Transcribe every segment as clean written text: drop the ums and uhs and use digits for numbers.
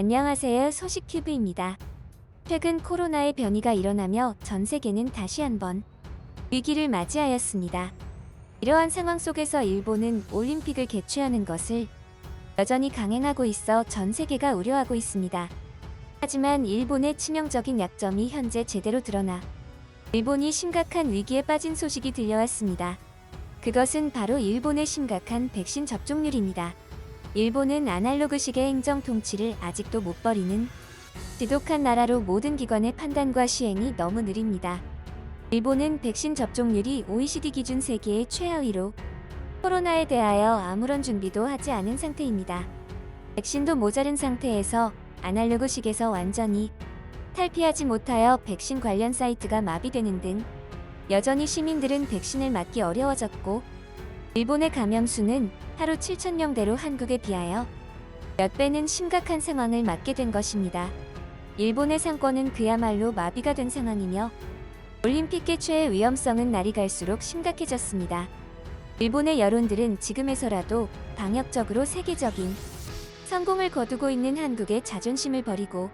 안녕하세요. 소식큐브입니다. 최근 코로나의 변이가 일어나며 전 세계는 다시 한번 위기를 맞이하였습니다. 이러한 상황 속에서 일본은 올림픽을 개최하는 것을 여전히 강행하고 있어 전 세계가 우려하고 있습니다. 하지만 일본의 치명적인 약점이 현재 제대로 드러나 일본이 심각한 위기에 빠진 소식이 들려왔습니다. 그것은 바로 일본의 심각한 백신 접종률입니다. 일본은 아날로그식의 행정 통치를 아직도 못 버리는 지독한 나라로 모든 기관의 판단과 시행이 너무 느립니다. 일본은 백신 접종률이 OECD 기준 세계의 최하위로 코로나에 대하여 아무런 준비도 하지 않은 상태입니다. 백신도 모자른 상태에서 아날로그식에서 완전히 탈피하지 못하여 백신 관련 사이트가 마비되는 등 여전히 시민들은 백신을 맞기 어려워졌고 일본의 감염 수는 하루 7,000명대로 한국에 비하여 몇 배는 심각한 상황을 맞게 된 것입니다. 일본의 상권은 그야말로 마비가 된 상황이며 올림픽 개최의 위험성은 날이 갈수록 심각해졌습니다. 일본의 여론들은 지금에서라도 방역적으로 세계적인 성공을 거두고 있는 한국의 자존심을 버리고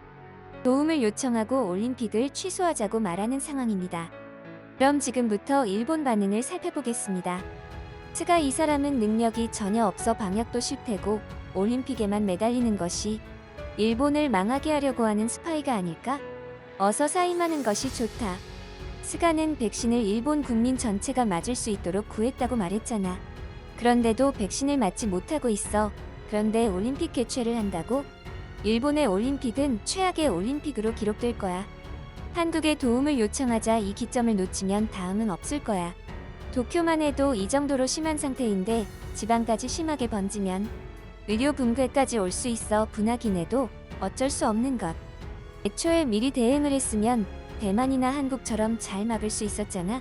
도움을 요청하고 올림픽을 취소하자고 말하는 상황입니다. 그럼 지금부터 일본 반응을 살펴보겠습니다. 스가 이 사람은 능력이 전혀 없어 방역도 실패고 올림픽에만 매달리는 것이 일본을 망하게 하려고 하는 스파이가 아닐까? 어서 사임하는 것이 좋다. 스가는 백신을 일본 국민 전체가 맞을 수 있도록 구했다고 말했잖아. 그런데도 백신을 맞지 못하고 있어. 그런데 올림픽 개최를 한다고? 일본의 올림픽은 최악의 올림픽으로 기록될 거야. 한국에 도움을 요청하자 이 기점을 놓치면 다음은 없을 거야. 도쿄만 해도 이 정도로 심한 상태인데 지방까지 심하게 번지면 의료 붕괴까지 올 수 있어 분하긴 해도 어쩔 수 없는 것. 애초에 미리 대응을 했으면 대만이나 한국처럼 잘 막을 수 있었잖아.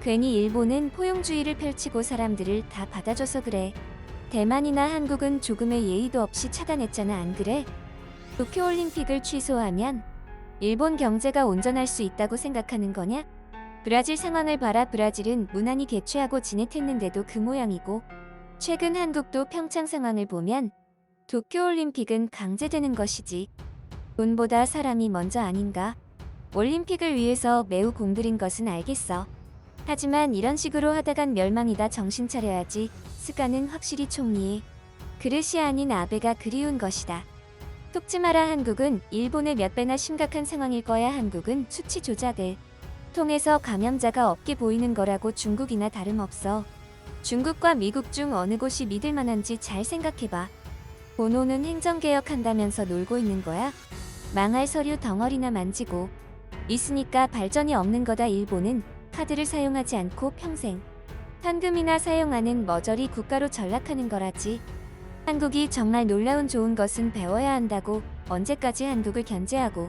괜히 일본은 포용주의를 펼치고 사람들을 다 받아줘서 그래. 대만이나 한국은 조금의 예의도 없이 차단했잖아, 안 그래? 도쿄올림픽을 취소하면 일본 경제가 온전할 수 있다고 생각하는 거냐? 브라질 상황을 봐라. 브라질은 무난히 개최하고 지냈했는데도 그 모양이고 최근 한국도 평창 상황을 보면 도쿄올림픽은 강제되는 것이지 돈보다 사람이 먼저 아닌가? 올림픽을 위해서 매우 공들인 것은 알겠어. 하지만 이런 식으로 하다간 멸망이다. 정신 차려야지. 스가는 확실히 총리의 그릇이 아닌 아베가 그리운 것이다. 속지 마라. 한국은 일본의 몇 배나 심각한 상황일 거야. 한국은 수치 조작을 통해서 감염자가 없게 보이는 거라고 중국이나 다름없어. 중국과 미국 중 어느 곳이 믿을 만한지 잘 생각해봐. 보노는 행정개혁한다면서 놀고 있는 거야? 망할 서류 덩어리나 만지고 있으니까 발전이 없는 거다. 일본은 카드를 사용하지 않고 평생 현금이나 사용하는 머저리 국가로 전락하는 거라지. 한국이 정말 놀라운 좋은 것은 배워야 한다고. 언제까지 한국을 견제하고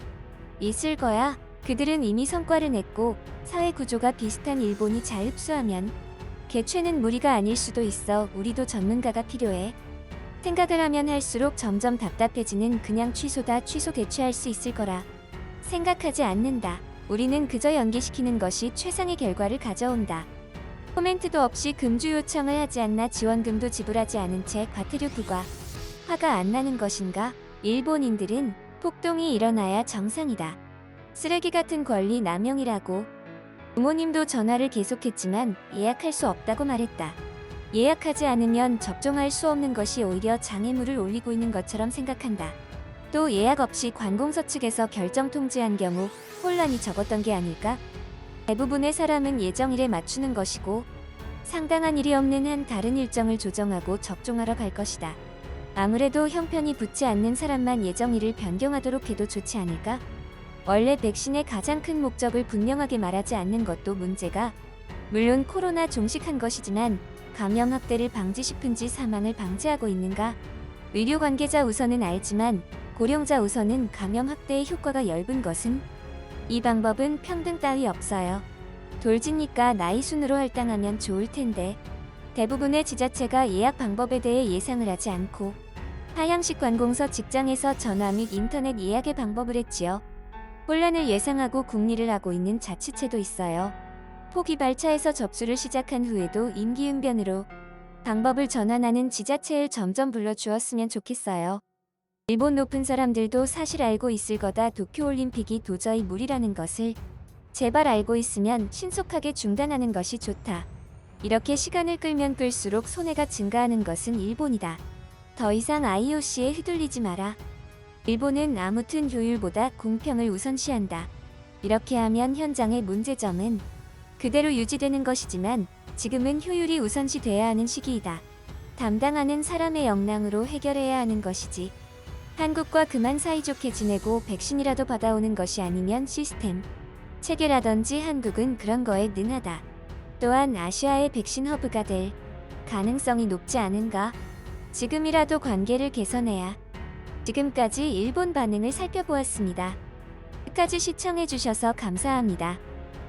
있을 거야? 그들은 이미 성과를 냈고 사회 구조가 비슷한 일본이 잘 흡수하면 개최는 무리가 아닐 수도 있어. 우리도 전문가가 필요해. 생각을 하면 할수록 점점 답답해지는. 그냥 취소다. 취소 개최할 수 있을 거라 생각하지 않는다. 우리는 그저 연기시키는 것이 최상의 결과를 가져온다. 코멘트도 없이 금주 요청을 하지 않나. 지원금도 지불하지 않은 채 과태료 부과. 화가 안 나는 것인가? 일본인들은 폭동이 일어나야 정상이다. 쓰레기 같은 권리 남용이라고. 부모님도 전화를 계속했지만 예약할 수 없다고 말했다. 예약하지 않으면 접종할 수 없는 것이 오히려 장애물을 올리고 있는 것처럼 생각한다. 또 예약 없이 관공서 측에서 결정 통지한 경우 혼란이 적었던 게 아닐까? 대부분의 사람은 예정일에 맞추는 것이고 상당한 일이 없는 한 다른 일정을 조정하고 접종하러 갈 것이다. 아무래도 형편이 붙지 않는 사람만 예정일을 변경하도록 해도 좋지 않을까? 원래 백신의 가장 큰 목적을 분명하게 말하지 않는 것도 문제가. 물론 코로나 종식한 것이지만 감염 확대를 방지 싶은지 사망을 방지하고 있는가? 의료 관계자 우선은 알지만 고령자 우선은 감염 확대의 효과가 엷은 것은 이 방법은 평등 따위 없어요. 돌지니까 나이 순으로 할당하면 좋을 텐데 대부분의 지자체가 예약 방법에 대해 예상을 하지 않고 하향식 관공서 직장에서 전화 및 인터넷 예약의 방법을 했지요. 혼란을 예상하고 궁리를 하고 있는 자치체도 있어요. 포기발차에서 접수를 시작한 후에도 임기응변으로 방법을 전환하는 지자체를 점점 불러주었으면 좋겠어요. 일본 높은 사람들도 사실 알고 있을 거다. 도쿄올림픽이 도저히 무리라는 것을 제발 알고 있으면 신속하게 중단하는 것이 좋다. 이렇게 시간을 끌면 끌수록 손해가 증가하는 것은 일본이다. 더 이상 IOC에 휘둘리지 마라. 일본은 아무튼 효율보다 공평을 우선시한다. 이렇게 하면 현장의 문제점은 그대로 유지되는 것이지만 지금은 효율이 우선시돼야 하는 시기이다. 담당하는 사람의 역량으로 해결해야 하는 것이지. 한국과 그만 사이좋게 지내고 백신이라도 받아오는 것이 아니면 시스템 체계라든지 한국은 그런 거에 능하다. 또한 아시아의 백신 허브가 될 가능성이 높지 않은가? 지금이라도 관계를 개선해야. 지금까지 일본 반응을 살펴보았습니다. 끝까지 시청해주셔서 감사합니다.